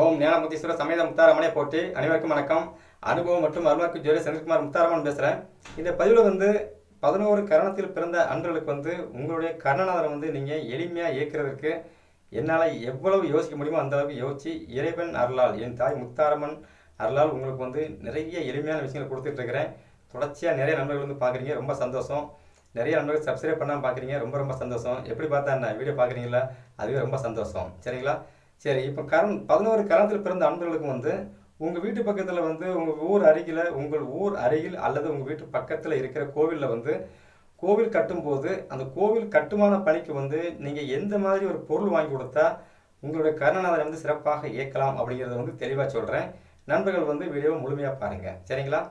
ஓம் ஞானமுத்தீஸ்வர சமேத முத்தாரமனே போற்றி. அனைவருக்கும் வணக்கம். அனுபவம் மற்றும் அருள்வாக்கு ஜோதி செந்தில்குமார் முத்தாரமன் பேசுகிறேன். இந்த பதிவில் 11 கரணத்தில் பிறந்த அன்பர்களுக்கு உங்களுடைய கர்ணநாதனை நீங்கள் எளிமையாக இயக்கிறதுக்கு என்னால் எவ்வளவு யோசிக்க முடியுமோ அந்த அளவுக்கு யோசித்து இறைவன் அருளால், என் தாய் முத்தாரம்மன் அருளால் உங்களுக்கு நிறைய எளிமையான விஷயங்கள் கொடுத்துட்ருக்கிறேன். தொடர்ச்சியாக நிறைய நண்பர்கள் பார்க்குறீங்க, ரொம்ப சந்தோஷம். நிறைய நண்பர்கள் சப்ஸ்கிரைப் பண்ணாமல் பார்க்குறீங்க, ரொம்ப ரொம்ப சந்தோஷம். எப்படி பார்த்தா என்ன வீடியோ பார்க்குறீங்களா, அதுவே ரொம்ப சந்தோஷம். சரிங்களா? சரி, இப்போ 11 கரணத்தில் பிறந்த அன்பர்களுக்கு உங்கள் வீட்டு பக்கத்தில் உங்கள் ஊர் அருகில், உங்கள் ஊர் அருகில் அல்லது உங்கள் வீட்டு பக்கத்தில் இருக்கிற கோவிலில் கோவில் கட்டும்போது அந்த கோவில் கட்டுமான பணிக்கு நீங்கள் எந்த மாதிரி ஒரு பொருள் வாங்கி கொடுத்தா உங்களுடைய கர்ணநாதனை சிறப்பாக இயக்கலாம் அப்படிங்கிறத தெளிவாக சொல்கிறேன். நண்பர்கள் வீடியோவை முழுமையாக பாருங்கள். சரிங்களா?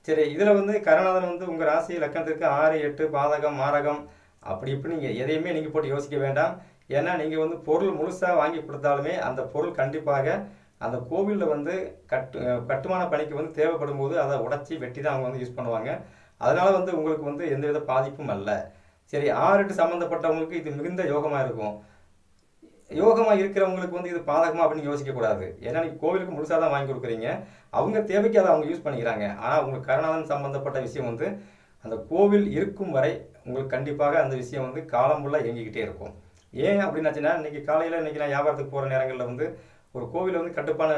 சரி, இதில் கர்ணநாதன் உங்கள் ராசி லக்கணத்திற்கு 6, 8 பாதகம், மாரகம் அப்படி இப்படி நீங்கள் எதையுமே நீங்கள் போட்டு யோசிக்க வேண்டாம். ஏன்னா நீங்கள் பொருள் முழுசாக வாங்கி கொடுத்தாலுமே அந்த பொருள் கண்டிப்பாக அந்த கோவிலில் கட்டுமான பணிக்கு தேவைப்படும் போது அதை உடச்சி வெட்டி தான் அவங்க யூஸ் பண்ணுவாங்க. அதனால் உங்களுக்கு எந்தவித பாதிப்பும் அல்ல. சரி, 6, 8 சம்மந்தப்பட்டவங்களுக்கு இது மிகுந்த யோகமாக இருக்கும். யோகமாக இருக்கிறவங்களுக்கு இது பாதகமாக அப்படின்னு யோசிக்கக்கூடாது. ஏன்னா நீங்கள் கோவிலுக்கு முழுசாக தான் வாங்கி கொடுக்குறீங்க, அவங்க தேவைக்கு அதை அவங்க யூஸ் பண்ணிக்கிறாங்க. ஆனால் உங்களுக்கு கருணாதன் சம்மந்தப்பட்ட விஷயம் அந்த கோவில் இருக்கும் வரை உங்களுக்கு கண்டிப்பாக அந்த விஷயம் காலம் ஃபுல்லாக இயங்கிக்கிட்டே இருக்கும். ஏன் அப்படின்னாச்சுன்னா, இன்றைக்கி காலையில் நான் வியாபாரத்துக்கு போகிற நேரங்களில் ஒரு கோவிலில் கட்டுப்பான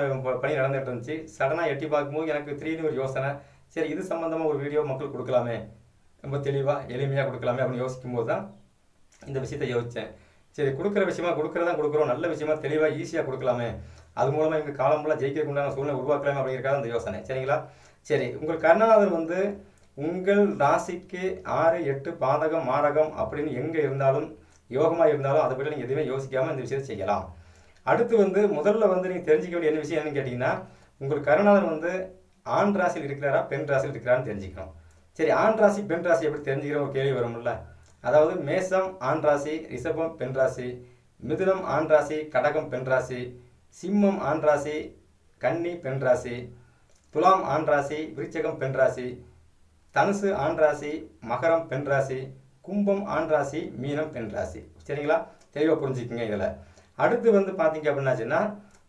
பணி நடந்துகிட்டு இருந்துச்சு. சடனாக எட்டி பார்க்கும்போது எனக்கு திடீர்னு ஒரு யோசனை, சரி இது சம்மந்தமாக ஒரு வீடியோ மக்கள் கொடுக்கலாமே, ரொம்ப தெளிவாக எளிமையாக கொடுக்கலாமே அப்படின்னு யோசிக்கும்போது தான் இந்த விஷயத்தை யோசித்தேன். சரி, கொடுக்குற விஷயமா கொடுக்குறோம், நல்ல விஷயமா தெளிவாக ஈஸியாக கொடுக்கலாமே, அது மூலமாக எங்கள் காலம் ஃபுல்லாக ஜெயிக்கிறதுக்கு உண்டான சூழ்நிலை உருவாக்கலாமே அப்படிங்கிறக்காக அந்த யோசனை. சரிங்களா? சரி, உங்கள் கர்ணநாதன் உங்கள் ராசிக்கு 6, 8 பாதகம், மாரகம் அப்படின்னு எங்கே இருந்தாலும், யோகமாக இருந்தாலும் அதை பற்றி நீங்கள் எதுவுமே யோசிக்காமல் இந்த விஷயத்தை செய்யலாம். அடுத்து முதல்ல நீங்கள் தெரிஞ்சிக்க வேண்டிய என்ன விஷயம் என்னன்னு கேட்டிங்கன்னா, உங்கள் கருணாதன் ஆண் ராசியில் இருக்கிறாரா பெண் ராசியில் இருக்கிறான்னு தெரிஞ்சுக்கணும். சரி, ஆண் ராசி பெண் ராசி எப்படி தெரிஞ்சுக்கிற ஒரு கேள்வி வரும்ல. அதாவது மேசம் ஆண் ராசி, ரிஷபம் பெண் ராசி, மிதுனம் ஆண் ராசி, கடகம் பெண் ராசி, சிம்மம் ஆண் ராசி, கன்னி பெண் ராசி, துலாம் ஆண் ராசி, விருச்சகம் பெண் ராசி, தனுசு ஆண் ராசி, மகரம் பெண் ராசி, கும்பம் ஆண் ராசி, மீனம் பெண் ராசி. சரிங்களா? தெளிவாக புரிஞ்சுக்குங்க. இதில் அடுத்து பார்த்தீங்க அப்படின்னாச்சுன்னா,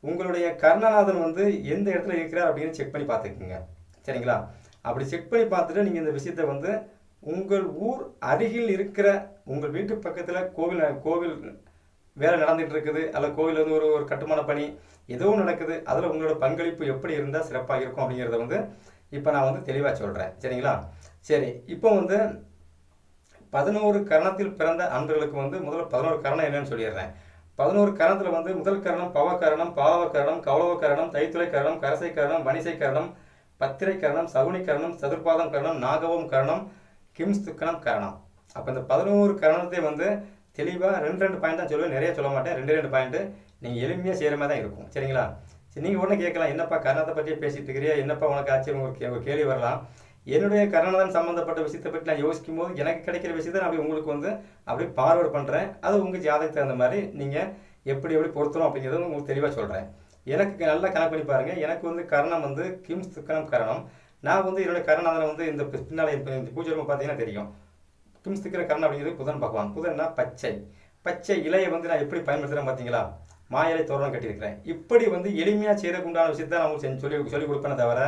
உங்களுடைய கர்ணநாதன் எந்த இடத்துல இருக்கிறார் அப்படின்னு செக் பண்ணி பார்த்துக்குங்க. சரிங்களா? அப்படி செக் பண்ணி பார்த்துட்டு நீங்கள் இந்த விஷயத்தை உங்கள் ஊர் அருகில் இருக்கிற உங்கள் வீட்டு பக்கத்தில் கோவில் வேலை நடந்துகிட்டு இருக்குது, அல்ல கோவில் ஒரு கட்டுமான பணி ஏதோ நடக்குது, அதில் உங்களோட பங்களிப்பு எப்படி இருந்தால் சிறப்பாக இருக்கும் அப்படிங்கிறத இப்போ நான் தெளிவாக சொல்கிறேன். சரிங்களா? சரி, இப்போ 11 கரணத்தில் பிறந்த அன்பர்களுக்கு முதல்ல 11 கரணம் என்னன்னு சொல்லிடுறேன். 11 கரணத்தில் முதல் கரணம் பவகரணம், பாவகரணம், கௌளவ கரணம், தைத்துளை கரணம், கரசை கரணம், வணிசை கரணம், பத்திரை கரணம், சகுனி கரணம், சதுர்பாதம் கரணம், நாகவம் கரணம், கிம்ஸ்துக்கணம் கரணம். அப்போ இந்த 11 கரணத்தை தெளிவாக 2 பாயிண்ட் தான் சொல்லுவேன், நிறைய சொல்ல மாட்டேன். 2 பாயிண்ட்டு நீங்கள் எளிமையாக செய்கிற மாதிரி தான் இருக்கும். சரிங்களா? சரி, நீங்கள் உடனே கேட்கலாம், என்னப்பா கர்ணத்தை பற்றியே பேசிகிட்டு இருக்கிறியா, என்னப்பா உனக்கு ஆச்சரியம், ஒரு கேள்வி வரலாம். என்னுடைய கர்ணநாதன் சம்மந்தப்பட்ட விஷயத்தை பற்றி நான் யோசிக்கும் போது எனக்கு கிடைக்கிற விஷயத்தை நான் உங்களுக்கு அப்படியே பார்வர்டு பண்ணுறேன். அது உங்கள் ஜாதகத்துக்கு தகுந்த மாதிரி நீங்கள் எப்படி பொருத்தணும் அப்படிங்கிறத உங்களுக்கு தெளிவாக சொல்கிறேன். எனக்கு நல்லா கணக்கு பண்ணி பாருங்கள். எனக்கு கரணம் கிம்ஸ்துக்கணம் கரணம். நான் என்னுடைய கர்ணநாதனை இந்த பின்னால் பூஜை ரூம் பார்த்தீங்கன்னா தெரியும். கிம்ஸ்துக்கிற கரணம் அப்படிங்கிறது புதன் பகவான். புதன்னா பச்சை இலையை நான் எப்படி பயன்படுத்துகிறேன் பார்த்தீங்களா? மாயிலை தோரணம் கட்டியிருக்கிறேன். இப்படி எளிமையாக செய்கிறதுக்கு உண்டான விஷயத்தை நான் உங்களுக்கு சொல்லிக் கொடுப்பேனே தவிர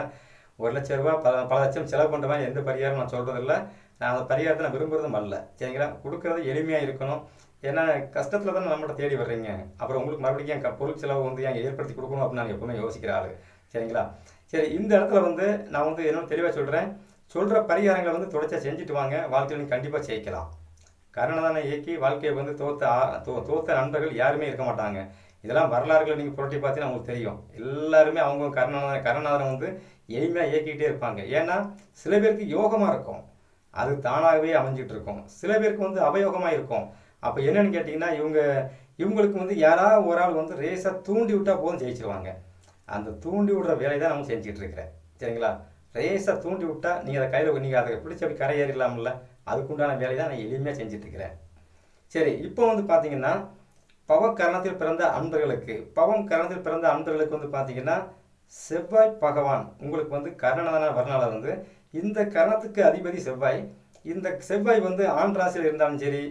1 லட்சம் ரூபா பல லட்சம் செலவு பண்ணுற மாதிரி எந்த பரிகாரம் நான் சொல்கிறதில்ல. நான் அந்த பரிகாரத்தை நான் விரும்புகிறதும் அல்ல. சரிங்களா? கொடுக்குறது எளிமையாக இருக்கணும். ஏன்னா கஷ்டத்தில் தான் நம்மகிட்ட தேடி வர்றீங்க, அப்புறம் உங்களுக்கு மறுபடியும் என் பொருள் செலவு ஏன் ஏற்படுத்தி கொடுக்கணும் அப்படின்னு நான் எப்பவுமே யோசிக்கிற ஆள். சரிங்களா? சரி, இந்த இடத்துல நான் என்னென்னு தெளிவாக சொல்கிறேன். சொல்கிற பரிகாரங்களை தொடர்ச்சியாக செஞ்சுட்டு வாங்க, வாழ்க்கையில் நீங்கள் கண்டிப்பாக ஜெயிக்கலாம். கர்ணநாதனை இயக்கி வாழ்க்கையை தோத்த நண்பர்கள் யாருமே இருக்க மாட்டாங்க. இதெல்லாம் வரலாறுகளை நீங்கள் புரட்டி பார்த்தீங்கன்னா உங்களுக்கு தெரியும். எல்லாருமே அவங்க கர்ணநாதனை எளிமையாக இயக்கிக்கிட்டே இருப்பாங்க. ஏன்னா சில பேருக்கு யோகமாக இருக்கும், அது தானாகவே அமைஞ்சிட்டு இருக்கும். சில பேருக்கு அவயோகமாக இருக்கும். அப்போ என்னன்னு கேட்டிங்கன்னா, இவங்களுக்கு யாராவது ஒரு ஆள் ரேஸாக தூண்டி விட்டால் போதும் ஜெயிச்சிருவாங்க. அந்த தூண்டி விடுற வேலையை தான் நம்ம செஞ்சுக்கிட்டு இருக்கிறேன். சரிங்களா? ரேஸாக தூண்டி விட்டால் நீங்கள் அதை கையில் நீங்கள் அதை பிடிச்சி அப்படி கரை ஏறிடலாம்ல, அதுக்குண்டான வேலையை தான் நான் எளிமையாக செஞ்சிட்ருக்கிறேன். சரி, இப்போ பார்த்தீங்கன்னா பவம் கரணத்தில் பிறந்த அன்பர்களுக்கு பார்த்தீங்கன்னா செவ்வாய் பகவான் உங்களுக்கு கர்ணநாதன வரனால இந்த கரணத்துக்கு அதிபதி செவ்வாய். இந்த செவ்வாய் ஆண் ராசியில் இருந்தாலும் சரி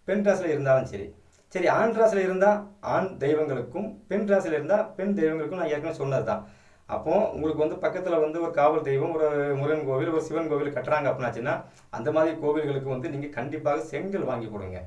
பெண் ராசியில் இருந்தாலும் சரி, சரி, ஆண் ராசியில் இருந்தால் ஆண் தெய்வங்களுக்கும் பெண் ராசியில் இருந்தால் பெண் தெய்வங்களுக்கும் நான் ஏற்கனவே சொன்னது தான். அப்போ உங்களுக்கு வந்து பக்கத்தில் வந்து ஒரு காவல் தெய்வம், ஒரு முருகன் கோவில், ஒரு சிவன் கோவில் கட்டுறாங்க அப்படின்னாச்சுன்னா அந்த மாதிரி கோவில்களுக்கு வந்து நீங்கள் கண்டிப்பாக செங்கல் வாங்கி கொடுங்க.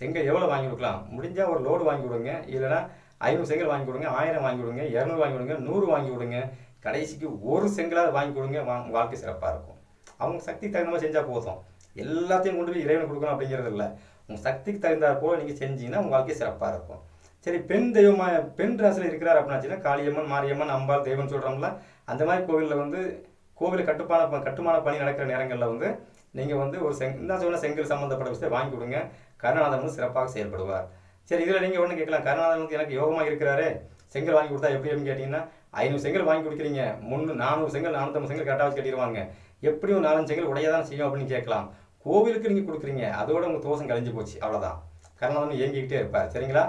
செங்கல் எவ்வளோ வாங்கி கொடுக்கலாம்? முடிஞ்சால் ஒரு லோடு வாங்கி கொடுங்க, இல்லைனா 500 செங்கல் வாங்கி கொடுங்க, 1000 வாங்கி கொடுங்க, 200 வாங்கி கொடுங்க, 100 வாங்கி கொடுங்க. கடைசிக்கு ஒரு செங்கலாவது வாங்கி கொடுங்க, வாழ்க்கை சிறப்பாக இருக்கும். அவங்க சக்திக்கு தகுந்த மாதிரி செஞ்சால் போதும். எல்லாத்தையும் கொண்டு போய் இறைவனை கொடுக்கணும் அப்படிங்கிறது இல்லை. உங்கள் சக்திக்கு தகுந்தாற் போல் நீங்கள் செஞ்சீங்கன்னா உங்கள் வாழ்க்கை சிறப்பாக இருக்கும். சரி, பெண் தெய்வமாக பெண் ராசியில் இருக்கிறார் அப்படின்னாச்சுன்னா காளியம்மன், மாரியம்மன், அம்பாள் தெய்வம் சொல்கிறோம்ல, அந்த மாதிரி கோவிலில் வந்து கோவில் கட்டுமான பணி நடக்கிற நேரங்களில் வந்து நீங்கள் வந்து ஒரு இந்த சொன்ன செங்கல் சம்மந்தப்பட்ட விஷயத்தை வாங்கி கொடுங்க. கருணாநாதன் வந்து சிறப்பாக செயல்படுவார். சரி, இதில் நீங்கள் ஒன்று கேட்கலாம், கருணாநாதன் வந்து எனக்கு யோகமாக இருக்கிறாரு, செங்கல் வாங்கி கொடுத்தா எப்படி அப்படின்னு கேட்டிங்கன்னா 500 செங்கல் வாங்கி கொடுக்குறீங்க, 400 செங்கல் 450 செங்கல் கரெக்டாக வச்சு கட்டிடுவாங்க, எப்படியும் 4-5 செங்கல் உடையதான் செய்யும் அப்படின்னு கேட்கலாம். கோவிலுக்கு நீங்கள் கொடுக்குறீங்க, அதோட உங்கள் தோஷம் கழிஞ்சு போச்சு, அவ்வளோதான். கருணாநாதன் இயங்கிக்கிட்டே இருப்பார். சரிங்களா?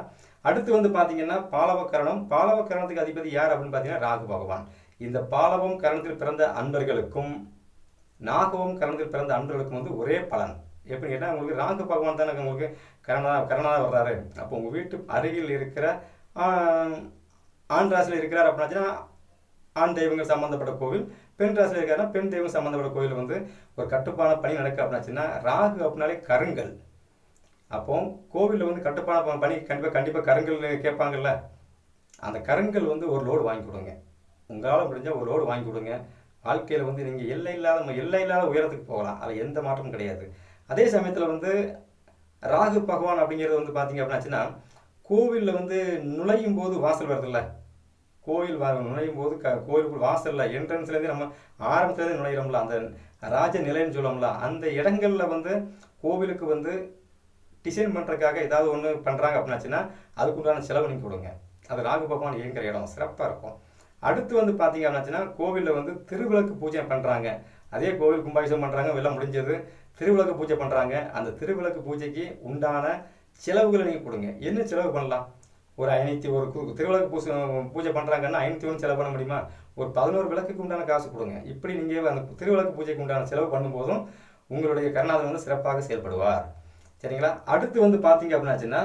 அடுத்து வந்து பார்த்தீங்கன்னா பாலவக்கரணம். பாலவக்கரணத்துக்கு அதிபதி யார் அப்படின்னு பார்த்தீங்கன்னா ராகு பகவான். இந்த பாலவம் கரணத்தில் பிறந்த அன்பர்களுக்கும் நாகவம் கரணத்தில் பிறந்த அன்பர்களுக்கும் வந்து ஒரே பலன். எப்படின்னு கேட்டால் உங்களுக்கு ராகு பகவான் தானே உங்களுக்கு கரணாக வர்றாரு. அப்போ உங்கள் வீட்டு அருகில் இருக்கிற ஆண் ராசியில் இருக்கிறார் அப்படின்னாச்சுன்னா ஆண் தெய்வங்கள் சம்மந்தப்பட்ட கோவில், பெண் ராசியில் இருக்காருன்னா பெண் தெய்வம் சம்மந்தப்பட்ட கோவில் வந்து ஒரு கட்டுப்பான பணி நடக்க அப்படின்னாச்சுன்னா ராகு அப்படின்னாலே கருங்கல். அப்போ கோவிலில் வந்து கட்டுப்பான பணி கண்டிப்பாக கருங்கல் கேட்பாங்கல்ல, அந்த கருங்கல் வந்து ஒரு லோடு வாங்கி கொடுங்க. உங்களால் முடிஞ்சால் ஒரு லோடு வாங்கி கொடுங்க. வாழ்க்கையில் வந்து நீங்கள் எல்லை இல்லாத உயரத்துக்கு போகலாம், அதில் எந்த மாற்றமும் கிடையாது. அதே சமயத்தில் வந்து ராகு பகவான் அப்படிங்கிறது வந்து பார்த்தீங்க அப்படின்னாச்சுன்னா கோவிலில் வந்து நுழையும் போது வாசல் வருதுல்ல, கோயில் நுழையும் போது கோயிலுக்குள் வாசலில் என்ட்ரன்ஸ்லேருந்து நம்ம ஆரம்பத்துலேருந்து நுழையிறோம்ல, அந்த ராஜ நிலைன்னு சொல்லோம்ல, அந்த இடங்களில் வந்து கோவிலுக்கு வந்து டிசைன் பண்ணுறதுக்காக ஏதாவது ஒன்று பண்ணுறாங்க அப்படின்னாச்சுன்னா அதுக்குண்டான செலவு நீங்கள் கொடுங்க. அது ராகு பகவான் இயங்குகிற இடம் சிறப்பாக இருக்கும். அடுத்து வந்து பார்த்தீங்க அப்படின்னாச்சுன்னா கோவிலில் வந்து திருவிளக்கு பூஜை பண்ணுறாங்க. அதே கோவில் கும்பாபிஷேகம் பண்ணுறாங்க, வெள்ளம் முடிஞ்சது, திருவிளக்கு பூஜை பண்ணுறாங்க. அந்த திருவிளக்கு பூஜைக்கு உண்டான செலவுகளை நீங்கள் கொடுங்க. என்ன செலவு பண்ணலாம்? ஒரு 501 திருவிளக்கு பூஜை பண்ணுறாங்கன்னா 501 செலவு பண்ண முடியுமா? ஒரு 11 விளக்குக்கு உண்டான காசு கொடுங்க. இப்படி நீங்கள் அந்த திருவிளக்கு பூஜைக்கு உண்டான செலவு பண்ணும்போதும் உங்களுடைய கருணாநாதன் வந்து சிறப்பாக செயல்படுவார். சரிங்களா? அடுத்து வந்து பார்த்தீங்க அப்படின்னாச்சுன்னா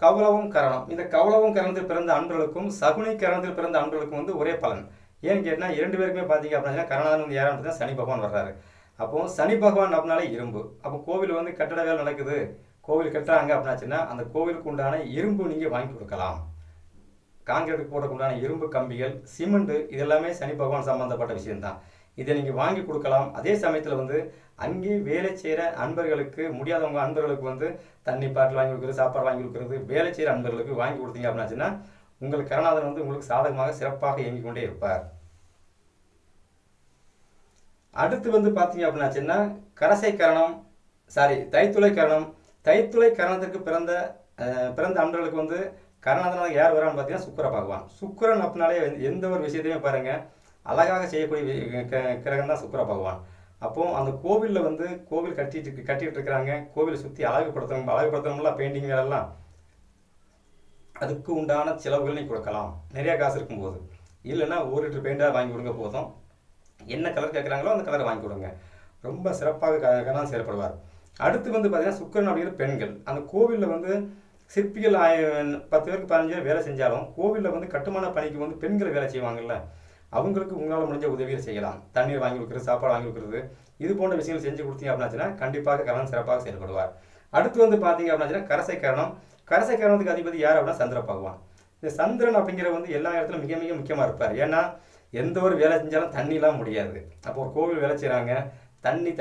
கவலவம் கரணம். இந்த கவலவம் கரணத்தில் பிறந்த அன்பர்களுக்கும் சகுனி கரணத்தில் பிறந்த அன்பர்களுக்கும் வந்து ஒரே பலன். ஏன்னு கேட்டால் 2 பேருக்குமே பார்த்தீங்க அப்படின்னா கருணாநாதன் வந்து யாரும் தான் சனி பகவான் வர்றாரு. அப்போ சனி பகவான் அப்படின்னாலே இரும்பு. அப்போ கோவில் வந்து கட்டட வேலை நடக்குது, கோவில் கட்டுறாங்க அப்படின்னாச்சுன்னா அந்த கோவிலுக்கு உண்டான இரும்பு நீங்கள் வாங்கி கொடுக்கலாம். காங்கிரீட்டுக்கு போடக்குண்டான இரும்பு கம்பிகள், சிமெண்ட், இதெல்லாமே சனி பகவான் சம்பந்தப்பட்ட விஷயம்தான். இதை நீங்கள் வாங்கி கொடுக்கலாம். அதே சமயத்தில் வந்து அங்கே வேலை செய்கிற அன்பர்களுக்கு, முடியாதவங்க அன்பர்களுக்கு வந்து தண்ணி பாட்டில் வாங்கி கொடுக்குறது, சாப்பாடு வாங்கி கொடுக்குறது, வேலை செய்கிற அன்பர்களுக்கு வாங்கி கொடுத்தீங்க அப்படின்னாச்சுன்னா உங்களுக்கு கருணாநாதன் வந்து உங்களுக்கு சாதகமாக சிறப்பாக இயங்கிக் கொண்டே இருப்பார். அடுத்து வந்து பார்த்தீங்க அப்படின்னாச்சுன்னா தைத்துளை கரணம். தைத்துளை கரணத்திற்கு பிறந்த அன்பர்களுக்கு வந்து கருணாநாதன் யார் வரான்னு பார்த்தீங்கன்னா சுக்கிர பகவான். சுக்கிரன் அப்படின்னாலே எந்த ஒரு விஷயத்தையுமே பாருங்கள் அழகாக செய்யக்கூடிய கிரகம் தான் சுக்கிர பகவான். அப்போ அந்த கோவிலில் வந்து கோவில் கட்டிட்டு இருக்கிறாங்க, கோவிலை சுற்றி அழகுபடுத்தணும்ல, பெயிண்டிங் வேலைலாம், அதுக்கு உண்டான செலவுகள் நீ கொடுக்கலாம் நிறையா காசு இருக்கும்போது. இல்லைன்னா 1 லிட்டர் பெயிண்டாக வாங்கி கொடுங்க போதும். என்ன கலர் கேட்குறாங்களோ அந்த கலரை வாங்கி கொடுங்க. ரொம்ப சிறப்பாக கருணாநாதன் செயல்படுவார். அடுத்து வந்து பார்த்தீங்கன்னா சுக்கிரன் அப்படிங்கிற பெண்கள். அந்த கோவிலில் வந்து சிற்பிகள் 10 பேருக்கு 15 பேர் வேலை செஞ்சாலும் கோவிலில் வந்து கட்டுமான பணிக்கு வந்து பெண்கள் வேலை செய்வாங்கல்ல, அவங்களுக்கு உங்களால் முடிஞ்ச உதவிகள் செய்யலாம். தண்ணீர் வாங்கி கொடுக்குறது, சாப்பாடு வாங்கி கொடுக்குறது, இது போன்ற விஷயங்கள் செஞ்சு கொடுத்தீங்க அப்படின்னாச்சுன்னா கண்டிப்பாக கரணம் சிறப்பாக செயல்படுவார். அடுத்து வந்து பார்த்தீங்க அப்படின்னாச்சுன்னா கரசை கரணம். கரசை கரணத்துக்கு அதிபதி யார் அப்படின்னா சந்திர பகவான். இந்த சந்திரன் அப்படிங்கிற வந்து எல்லா இடத்துலையும் மிக மிக முக்கியமாக இருப்பார். ஏன்னா எந்த ஒரு வேலை செஞ்சாலும் தண்ணிலாம் முடியாது. அப்போ ஒரு கோவில் வேலை செய்கிறாங்க, தண்ணி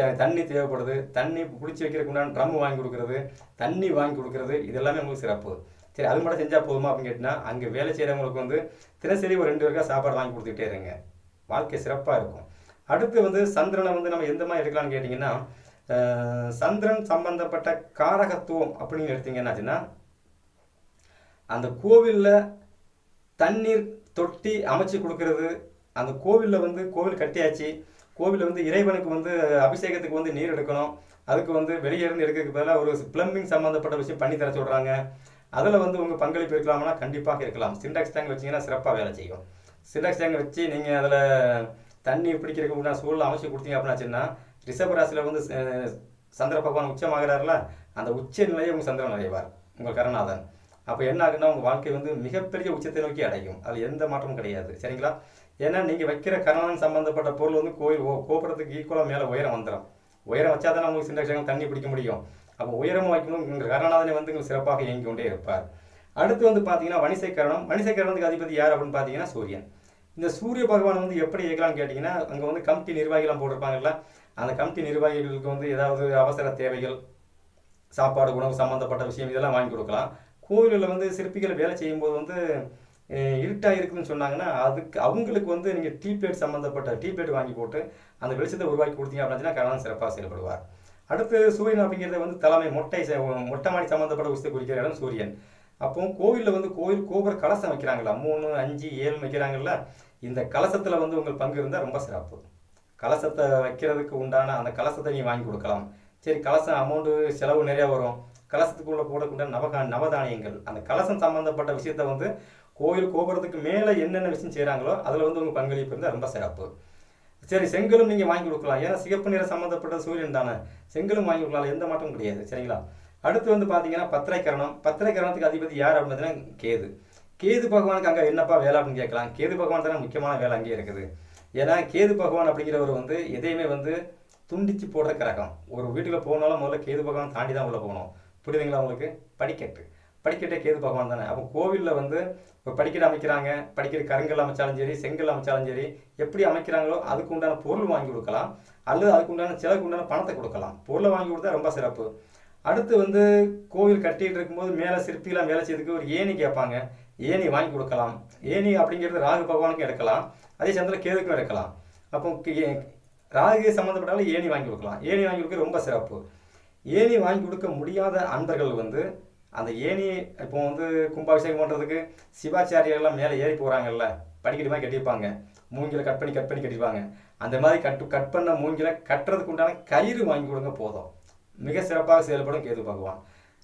தேவைப்படுது, தண்ணி பிடிச்சி வைக்கிறதுக்கு உண்டான ட்ரம் வாங்கி கொடுக்குறது, தண்ணி வாங்கி கொடுக்குறது, இதெல்லாமே உங்களுக்கு சிறப்பு. சரி, அது மட்டும் செஞ்சால் போதுமா அப்படின்னு கேட்டிங்கன்னா அங்கே வேலை செய்கிறவங்களுக்கு வந்து தினசரி ஒரு 2 பேருக்கா சாப்பாடு வாங்கி கொடுத்துக்கிட்டே இருங்க, வாழ்க்கை சிறப்பாக இருக்கும். அடுத்து வந்து சந்திரனை வந்து நம்ம எந்த மாதிரி எடுக்கலாம்னு கேட்டிங்கன்னா சந்திரன் சம்பந்தப்பட்ட காரகத்துவம் அப்படின்னு எடுத்தீங்கன்னாச்சுன்னா அந்த கோவிலில் தண்ணீர் தொட்டி அமைச்சு கொடுக்கறது. அந்த கோவிலில் வந்து கோவில் கட்டியாச்சு, கோவிலில் வந்து இறைவனுக்கு வந்து அபிஷேகத்துக்கு வந்து நீர் எடுக்கணும், அதுக்கு வந்து வெளியே இருந்து எடுக்கிறதுக்கு பதிலாக ஒரு பிளம்பிங் சம்மந்தப்பட்ட விஷயம் பண்ணி தர சொல்கிறாங்க. அதில் வந்து உங்கள் பங்களிப்பு இருக்கலாம்னா கண்டிப்பாக இருக்கலாம். சிண்டாக்ஸ் டேங்க் வச்சிங்கன்னா சிறப்பாக வேலை செய்யும். சிண்டாக்ஸ் டேங்க் வச்சு நீங்கள் அதில் தண்ணி பிடிக்கிறதுக்கு உண்டான சூழல் அமைச்சு கொடுத்தீங்க அப்படின்னாச்சுன்னா ரிஷப ராசியில் வந்து சந்திர பகவான் உச்சமாகிறாருல, அந்த உச்ச நிலையை உங்கள் சந்திரன் அடைவார். உங்கள் கரணநாதன். அப்போ என்ன ஆகுன்னா உங்கள் வாழ்க்கை வந்து மிகப்பெரிய உச்சத்தை நோக்கி அடையும். அதில் எந்த மாற்றமும் கிடையாது. சரிங்களா? ஏன்னா நீங்கள் வைக்கிற கரணநாதன் சம்மந்தப்பட்ட பொருள் வந்து கோயில் கோபுரத்துக்கு ஈக்குவலாக மேலே உயரம் வந்துடும். உயரம் வச்சா தான் உங்களுக்கு சின்ன தண்ணி பிடிக்க முடியும். அப்போ உயரமாக வைக்கணும். உங்கள் கரணநாதனை வந்து உங்களுக்கு சிறப்பாக இயங்கி கொண்டே இருப்பார். அடுத்து வந்து பார்த்தீங்கன்னா வணிசை கரணம். வணிசை கரணத்துக்கு அதிபதி யார் அப்படின்னு பார்த்தீங்கன்னா சூரியன். இந்த சூரிய பகவான் வந்து எப்படி இயக்கலாம்னு கேட்டிங்கன்னா, அங்கே வந்து கமிட்டி நிர்வாகிகளாம் போட்டிருப்பாங்கல்ல, அந்த கமிட்டி நிர்வாகிகளுக்கு வந்து ஏதாவது அவசர தேவைகள், சாப்பாடு உணவு சம்மந்தப்பட்ட விஷயம் இதெல்லாம் வாங்கி கொடுக்கலாம். கோவிலில் வந்து சிற்பிகள் வேலை செய்யும்போது வந்து இருட்டாக இருக்குதுன்னு சொன்னாங்கன்னா, அதுக்கு அவங்களுக்கு வந்து நீங்கள் டீப்ளேட் சம்மந்தப்பட்ட டீப்ளேட் வாங்கி போட்டு அந்த வெளிச்சத்தை உருவாக்கி கொடுத்தீங்க அப்படின்னா கரணம் சிறப்பாக செயல்படுவார். அடுத்து சூரியன் அப்படிங்கிறத வந்து தலைமை மொட்டை மாடி சம்மந்தப்பட்ட விஷயத்தை குறிக்கிற இடம் சூரியன். அப்போ கோவிலில் வந்து கோவில் கோபுர கலசம் வைக்கிறாங்களா, 3, 5, 7 வைக்கிறாங்கல்ல, இந்த கலசத்தில் வந்து உங்கள் பங்கு இருந்தால் ரொம்ப சிறப்பு. கலசத்தை வைக்கிறதுக்கு உண்டான அந்த கலசத்தை நீங்கள் வாங்கி கொடுக்கலாம். சரி, கலசம் அமௌண்ட்டு செலவு நிறையா வரும். கலசத்துக்குள்ளே போடக்கூடிய நவதானியங்கள், அந்த கலசம் சம்மந்தப்பட்ட விஷயத்தை வந்து கோயில் கோபுரத்துக்கு மேலே என்னென்ன விஷயம் செய்கிறாங்களோ அதில் வந்து உங்கள் பங்களிப்பு இருந்தால் ரொம்ப சிறப்பு. சரி, செங்கலும் நீங்கள் வாங்கி கொடுக்கலாம். ஏன்னா சிகப்பு நிறம் சம்மந்தப்பட்ட சூரியன் தானே, செங்கலும் வாங்கி கொடுக்கலாம். எந்த மாற்றமும் கிடையாது. சரிங்களா? அடுத்து வந்து பார்த்தீங்கன்னா பத்திரை கரணம். பத்திரை கரணத்துக்கு அதிபதி யார் அப்படின்னு பார்த்தீங்கன்னா கேது. கேது பகவானுக்கு அங்கே என்னப்பா வேலை அப்படின்னு கேட்கலாம். கேது பகவான் தானே முக்கியமான வேலை அங்கேயே இருக்குது. ஏன்னா கேது பகவான் அப்படிங்கிறவர் வந்து எதையுமே வந்து துண்டிச்சு போடுற கிரகம். ஒரு வீட்டுக்குள்ள போனாலும் முதல்ல கேது பகவான் தாண்டி தான் உள்ளே போகணும். புரியுதுங்களா உங்களுக்கு? படிக்கட்டே கேது பகவான் தானே. அப்போ கோவிலில் வந்து இப்போ படிக்கட்டு அமைக்கிறாங்க, படிக்கிற கருங்கல் அமைச்சாலும் சரி, செங்கல் அமைச்சாலும் சரி, எப்படி அமைக்கிறாங்களோ அதுக்கு உண்டான பொருள் வாங்கி கொடுக்கலாம், அல்லது அதுக்கு உண்டான செலவுக்கு உண்டான பணத்தை கொடுக்கலாம். பொருளை வாங்கி கொடுத்தா ரொம்ப சிறப்பு. அடுத்து வந்து கோவில் கட்டிகிட்டு இருக்கும்போது மேலே சிற்பிலாம் வேலை செய்யறதுக்கு ஒரு ஏணி கேட்பாங்க, ஏணி வாங்கி கொடுக்கலாம். ஏணி அப்படிங்கிறது ராகு பகவானுக்கும் எடுக்கலாம், அதே சமயத்தில் கேதுக்கும் எடுக்கலாம். அப்போ ராகு சம்மந்தப்பட்டாலும் ஏணி வாங்கி கொடுக்கலாம். ஏணி வாங்கி கொடுக்க ரொம்ப சிறப்பு. ஏணி வாங்கி கொடுக்க முடியாத அன்பர்கள் வந்து அந்த ஏணி இப்போ வந்து கும்பாபிஷேகம் பண்ணுறதுக்கு சிவாச்சாரியர்கள்லாம் மேலே ஏறி போகிறாங்கல்ல, படிக்கட்டு மாதிரி கட்டியிருப்பாங்க, மூங்கில கட் பண்ணி கட்டிப்பாங்க. அந்த மாதிரி கட் பண்ண மூங்கில கட்டுறதுக்கு உண்டான கயிறு வாங்கி கொடுங்க போதும். மிக சிறப்பாக செயல்படும் கேது பகவான்.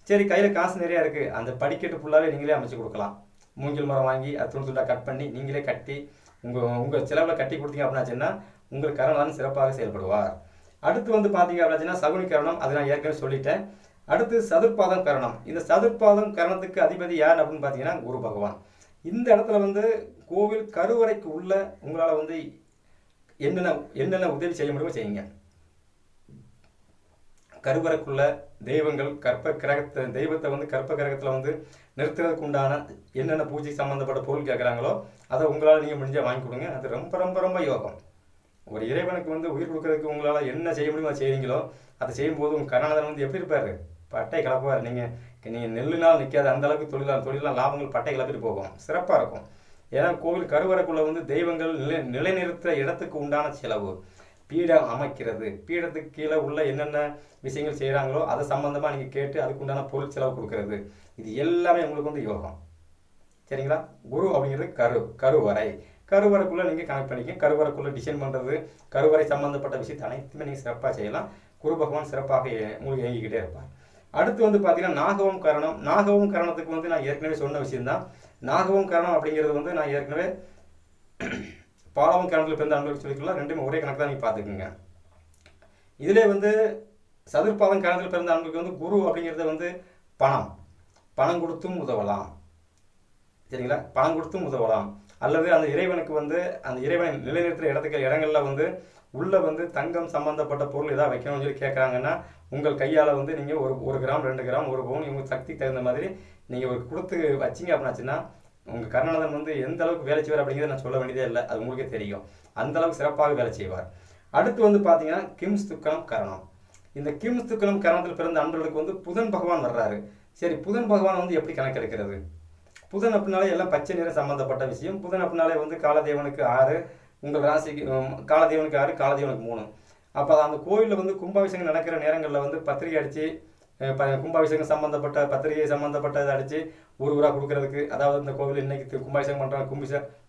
சரி, கையில் காசு நிறையா இருக்குது, அந்த படிக்கட்டு ஃபுல்லாகவே நீங்களே அமைச்சு கொடுக்கலாம். மூங்கில் மரம் வாங்கி அது துண்டாக கட் பண்ணி நீங்களே கட்டி உங்கள் செலவில் கட்டி கொடுத்தீங்க அப்படின்னாச்சுன்னா உங்கள் கரணம் சிறப்பாக செயல்படுவார். அடுத்து வந்து பார்த்தீங்க அப்படின்னா சகுனி கரணம், அது நான் ஏற்கனவே சொல்லிட்டேன். அடுத்து சதுர்பாதம் கரணம். இந்த சதுர்பாதம் கரணத்துக்கு அதிபதி யார் அப்படின்னு பார்த்தீங்கன்னா குரு பகவான். இந்த இடத்துல வந்து கோவில் கருவறைக்கு உள்ள உங்களால் வந்து என்னென்ன உதவி செய்ய முடியுமோ செய்யுங்க. கருவறைக்குள்ள தெய்வங்கள் தெய்வத்தை வந்து கற்ப கிரகத்தில் வந்து நிறுத்துறதுக்கு உண்டான என்னென்ன பூஜை சம்மந்தப்பட்ட பொருள் கேட்குறாங்களோ அதை உங்களால் நீங்கள் முடிஞ்சால் வாங்கி கொடுங்க. அது ரொம்ப ரொம்ப ரொம்ப யோகம். ஒரு இறைவனுக்கு வந்து உயிர் கொடுக்கறதுக்கு உங்களால் என்ன செய்ய முடியுமோ அதை செய்வீங்களோ, அதை செய்யும்போது உங்கள் கருணாநாதன் வந்து எப்படி இருப்பார்? பட்டை கிளப்புவார். நீங்கள் நெல்லுனால் நிற்காது அந்த அளவுக்கு தொழிலாம் லாபங்கள் பட்டை கிளப்பிட்டு போகும். சிறப்பாக இருக்கும். ஏன்னா கோவில் கருவறைக்குள்ளே வந்து தெய்வங்கள் நிலைநிறுத்த இடத்துக்கு உண்டான செலவு, பீடம் அமைக்கிறது, பீடத்துக்கு கீழே உள்ள என்னென்ன விஷயங்கள் செய்கிறாங்களோ அதை சம்மந்தமாக நீங்கள் கேட்டு அதுக்கு உண்டான பொருள் செலவு கொடுக்கறது, இது எல்லாமே உங்களுக்கு வந்து யோகம். சரிங்களா? குரு அப்படிங்கிறது கருவறைக்குள்ளே நீங்கள் கனெக்ட் பண்ணிக்க. கருவறைக்குள்ளே டிசைன் பண்ணுறது, கருவறை சம்மந்தப்பட்ட விஷயத்தை அனைத்துமே நீங்கள் சிறப்பாக செய்யலாம். குரு பகவான் சிறப்பாக உங்களுக்கு இயங்கிக்கிட்டே இருப்பார். அடுத்து வந்து பார்த்தீங்கன்னா நாகவம் கரணம். நாகவம் கரணத்துக்கு வந்து நான் ஏற்கனவே சொன்ன விஷயம்தான். நாகவம் கரணம் அப்படிங்கிறது வந்து நான் ஏற்கனவே பாலவம் கரணத்தில் பிறந்த அன்பர்களுக்கு சொல்லிக்கலாம். ரெண்டுமே ஒரே கணக்கு தான் நீங்கள் பார்த்துக்குங்க. இதிலே வந்து சதுர்பாதம் கரணத்தில் பிறந்த அன்பர்களுக்கு வந்து குரு அப்படிங்கிறத வந்து பணம் கொடுத்தும் உதவலாம். சரிங்களா? பணம் கொடுத்தும் உதவலாம். அல்லது அந்த இறைவனுக்கு வந்து அந்த இறைவனை நிலைநிறுத்துகிற இடங்கள்ல வந்து உள்ள வந்து தங்கம் சம்பந்தப்பட்ட பொருள் ஏதாவது வைக்கணும்னு சொல்லி கேட்குறாங்கன்னா உங்கள் கையால் வந்து நீங்கள் ஒரு கிராம் 2 கிராம் 1 பவுன் இவங்க சக்திக்கு தகுந்த மாதிரி நீங்கள் ஒரு கொடுத்து வச்சிங்க அப்படின்னாச்சுன்னா உங்கள் கருணாநாதன் வந்து எந்த அளவுக்கு வேலை செய்வார் அப்படிங்கிறத நான் சொல்ல வேண்டியதே இல்லை, அது உங்களுக்கே தெரியும். அந்த அளவுக்கு சிறப்பாக வேலை செய்வார். அடுத்து வந்து பார்த்தீங்கன்னா கிம்ஸ்துக்கலம் கரணம். இந்த கிம்ஸ்துக்கலம் கரணத்தில் பிறந்த அன்பர்களுக்கு வந்து புதன் பகவான் வர்றாரு. சரி, புதன் பகவான் வந்து எப்படி கணக்கெடுக்கிறது? புதன் அப்படின்னாலே எல்லாம் பச்சை நிறம் சம்மந்தப்பட்ட விஷயம். புதன் அப்படின்னாலே வந்து காலதேவனுக்கு 6, உங்கள் ராசிக்கு காலதேவனுக்கு 6, காலதேவனுக்கு 3. அப்போ அந்த கோவிலில் வந்து கும்பாபிஷேகம் நடக்கிற நேரங்களில் வந்து பத்திரிகை அடித்து கும்பாபிஷேகம் சம்மந்தப்பட்ட பத்திரிகை சம்மந்தப்பட்டதை அடித்து ஊராக கொடுக்கறதுக்கு, அதாவது இந்த கோவில் இன்னைக்கு கும்பாபிஷேகம் பண்ணுறாங்க,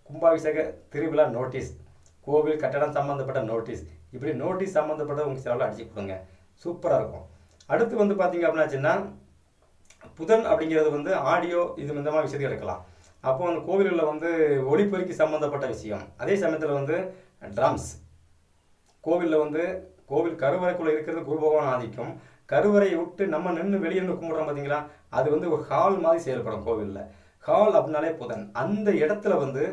கும்பாபிஷேக திருவிழா நோட்டீஸ், கோவில் கட்டடம் சம்மந்தப்பட்ட நோட்டீஸ், இப்படி நோட்டீஸ் சம்மந்தப்பட்ட உங்கள் செலவில் அடிச்சு கொடுங்க. சூப்பராக இருக்கும். அடுத்து வந்து பார்த்தீங்க அப்படின்னாச்சுன்னா புதன் அப்படிங்கிறது வந்து ஆடியோ இது இந்த மாதிரி விஷயத்துக்கு எடுக்கலாம். அப்போ அந்த கோவில்களில் வந்து ஒளிப்பெருக்கி சம்மந்தப்பட்ட விஷயம். அதே சமயத்தில் வந்து ட்ரம்ஸ் கோவிலில் வந்து கோவில் கருவறைக்குள்ளே இருக்கிறது குரு பகவான் ஆதிக்கம், கருவறையை விட்டு நம்ம நின்று வெளியே நின்று கும்பிட்றோம் பார்த்தீங்களா, அது வந்து ஒரு ஹால் மாதிரி செயல்படும் கோவிலில். ஹால் அப்படின்னாலே புதன். அந்த இடத்துல வந்து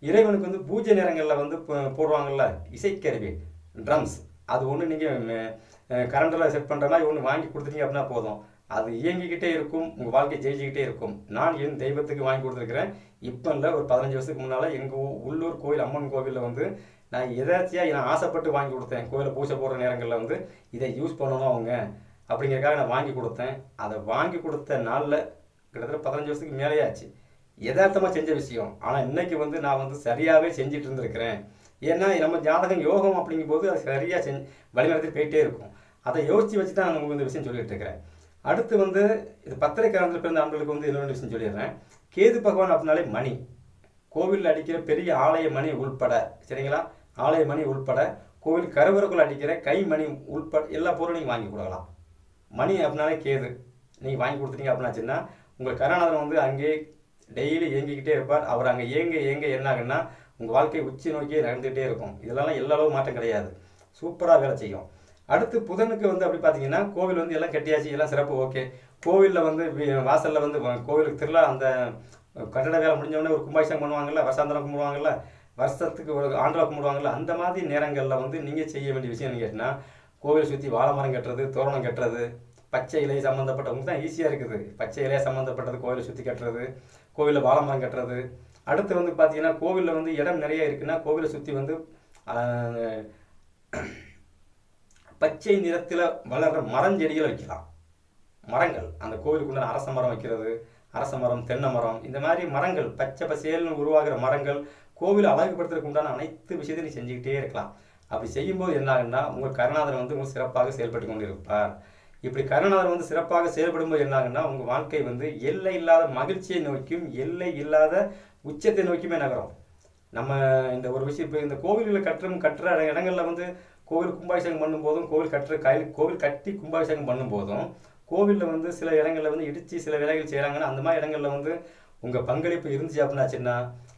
இறைவனுக்கு வந்து பூஜை நேரங்களில் வந்து போடுவாங்கள்ல இசைக்கருவி, ட்ரம்ஸ், அது ஒன்று நீங்கள் கரண்டில் செட் பண்ணுற மாதிரி ஒன்று வாங்கி கொடுத்துட்டீங்க அப்படின்னா போதும், அது இயங்கிக்கிட்டே இருக்கும், உங்கள் வாழ்க்கை ஜெயிச்சுக்கிட்டே இருக்கும். நான் என் தெய்வத்துக்கு வாங்கி கொடுத்துருக்கிறேன். இப்போ இல்லை, ஒரு 15 வருஷத்துக்கு முன்னால் எங்கள் உள்ளூர் கோயில் அம்மன் கோவிலில் வந்து நான் எதாச்சியாக நான் ஆசைப்பட்டு வாங்கி கொடுத்தேன். கோயிலில் பூஜை போடுற நேரங்களில் வந்து இதை யூஸ் பண்ணணும் அவங்க அப்படிங்கிறதுக்காக நான் வாங்கி கொடுத்தேன். அதை வாங்கி கொடுத்த நாளில் கிட்டத்தட்ட 15 வருஷத்துக்கு மேலே ஆச்சு. யதார்த்தமாக செஞ்ச விஷயம். ஆனால் இன்னைக்கு வந்து நான் வந்து சரியாகவே செஞ்சுட்டு இருந்திருக்கிறேன். ஏன்னா நம்ம ஜாதகம் யோகம் அப்படிங்கும் போது அது சரியாக வழிநடத்தி போயிட்டே இருக்கும். அதை யோசித்து வச்சு தான் நான் உங்களுக்கு இந்த விஷயம் சொல்லிட்டு இருக்கிறேன். அடுத்து வந்து இது பத்திரை காலத்தில் பிறந்த ஆண்களுக்கு வந்து இன்னொரு விஷயம் சொல்லிடுறேன். கேது பகவான் அப்படின்னாலே மணி, கோவிலில் அடிக்கிற பெரிய ஆலய மணி உள்பட, சரிங்களா, ஆலய மணி உள்பட கோவில் கருவறைக்குள் அடிக்கிற கை மணி உள்பட எல்லா பொருளும் நீங்கள் வாங்கி கொடுக்கலாம். மணி அப்படின்னாலே கேது நீங்கள் வாங்கி கொடுத்துட்டீங்க அப்படின்னாச்சுன்னா உங்கள் கருணாநாதன் வந்து அங்கே டெய்லி இயங்கிக்கிட்டே இருப்பார். அவர் அங்கே ஏங்க என்ன ஆகுன்னா உங்கள் வாழ்க்கை உச்சி நோக்கியே நடந்துகிட்டே இருக்கும். இதெல்லாம் எல்லா அளவு மாற்றம் கிடையாது, சூப்பராக வேலை செய்யும். அடுத்து புதனுக்கு வந்து அப்படி பார்த்தீங்கன்னா கோவில் வந்து எல்லாம் கட்டியாச்சு, எல்லாம் சிறப்பு, ஓகே. கோவிலில் வந்து வாசலில் வந்து கோவிலுக்கு திருவிழா அந்த கட்டட வேலை முடிஞ்சவொடனே ஒரு கும்பாபிஷேகம் பண்ணுவாங்கள்ல, வருஷாந்திரம் கும்பிடுவாங்கள்ல, வருஷத்துக்கு ஒரு ஆண்டில் கும்பிடுவாங்கள்ல, அந்த மாதிரி நேரங்களில் வந்து நீங்கள் செய்ய வேண்டிய விஷயம் கேட்டிங்கன்னா கோவிலை சுற்றி வாழை மரம் கட்டுறது, தோரணம் கட்டுறது, பச்சை இலை சம்மந்தப்பட்டவங்க தான் ஈஸியாக இருக்குது. பச்சை இலையை சம்மந்தப்பட்டது கோவிலை சுற்றி கட்டுறது, கோவிலில் வாழை மரம் கட்டுறது. அடுத்து வந்து பார்த்தீங்கன்னா கோவிலில் வந்து இடம் நிறைய இருக்குன்னா கோவிலை சுற்றி வந்து பச்சை நிறத்தில் வளர்கிற மரஞ்செடிகளை வைக்கலாம். மரங்கள் அந்த கோவிலுக்குள்ள அரச மரம் வைக்கிறது, அரச மரம், தென்னை மரம், இந்த மாதிரி மரங்கள் பச்சை பசேல்னு உருவாகிற மரங்கள் கோவிலை அழகுபடுத்துறதுக்கு உண்டான அனைத்து விஷயத்தையும் நீ செஞ்சுக்கிட்டே இருக்கலாம். அப்படி செய்யும்போது என்ன ஆகுன்னா உங்கள் கருணாதரன் வந்து உங்களுக்கு சிறப்பாக செயல்பட்டு கொண்டு இருப்பார். இப்படி கருணாதரன் வந்து சிறப்பாக செயல்படும்போது என்ன ஆகுன்னா உங்கள் வாழ்க்கை வந்து எல்லை இல்லாத மகிழ்ச்சியை நோக்கியும் எல்லை இல்லாத உச்சத்தை நோக்கியுமே நகரும். நம்ம இந்த ஒரு விஷயம் இப்போ இந்த கோவில்களில் கட்டுற இடங்களில் வந்து கோவில் கும்பாபிஷேகம் பண்ணும்போதும் கோவில் கட்டி கும்பாபிஷேகம் பண்ணும்போதும் கோவிலில் வந்து சில இடங்களில் வந்து இடித்து சில வேலைகள் செய்கிறாங்கன்னா அந்த மாதிரி இடங்களில் வந்து உங்கள் பங்களிப்பு இருந்துச்சு அப்படின்னாச்சுன்னா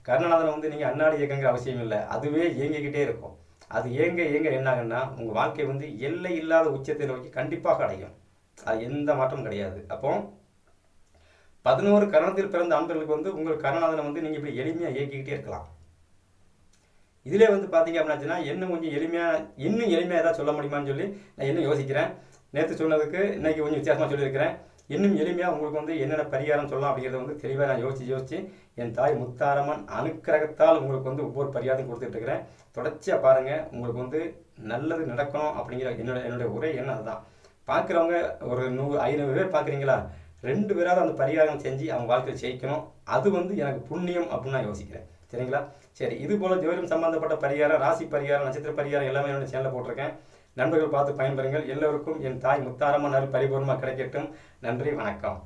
கருணாநாதன் வந்து நீங்கள் அன்னாடி இயக்கங்கிற அவசியம் இல்லை, அதுவே இயங்கிக்கிட்டே இருக்கும். அது ஏங்க என்ன ஆகுன்னா உங்கள் வாழ்க்கை வந்து எல்லை இல்லாத உச்சத்தை நோக்கி கண்டிப்பாக அடையும். அது எந்த மாற்றமும் கிடையாது. அப்போ 11 கரணத்தில் பிறந்த ஆண்களுக்கு வந்து உங்கள் கருணாநாதனை வந்து நீங்கள் இப்படி எளிமையாக இயக்கிக்கிட்டே இருக்கலாம். இதிலே வந்து பார்த்தீங்க அப்படின்னாச்சுன்னா இன்னும் கொஞ்சம் இன்னும் எளிமையாக ஏதாவது சொல்ல முடியுமான்னு சொல்லி நான் இன்னும் யோசிக்கிறேன். நேற்று சொன்னதுக்கு இன்னைக்கு கொஞ்சம் வித்தியாசமாக சொல்லியிருக்கிறேன். இன்னும் எளிமையாக உங்களுக்கு வந்து என்னென்ன பரிகாரம் சொல்லலாம் அப்படிங்கிறத வந்து தெளிவாக நான் யோசித்து என் தாய் முத்தாரம்மன் அனுக்கிரகத்தால் உங்களுக்கு வந்து ஒவ்வொரு பரிகாரம் கொடுத்துட்ருக்கிறேன். தொடர்ச்சியாக பாருங்கள், உங்களுக்கு வந்து நல்லது நடக்கணும் அப்படிங்கிற என்னுடைய ஒரே எண்ணம் அதுதான். பார்க்குறவங்க ஒரு 500 பேர் பார்க்குறீங்களா, 2 பேராவது அந்த பரிகாரம் செஞ்சு அவங்க வாழ்க்கையில் ஜெயிக்கணும். அது வந்து எனக்கு புண்ணியம் அப்படின்னு நான் யோசிக்கிறேன். சரிங்களா? சரி, இது போல் ஜோதிடம் சம்பந்தப்பட்ட பரிகாரம், ராசி பரிகாரம், நட்சத்திர பரிகாரம் எல்லாமே என்னோட சேனலில் போட்டிருக்கேன். நண்பர்கள் பார்த்து பயன்பெறுங்கள். எல்லோருக்கும் என் தாய் முத்தாரம்மன் அருள் பரிபூர்ணமாக கிடைக்கட்டும். நன்றி, வணக்கம்.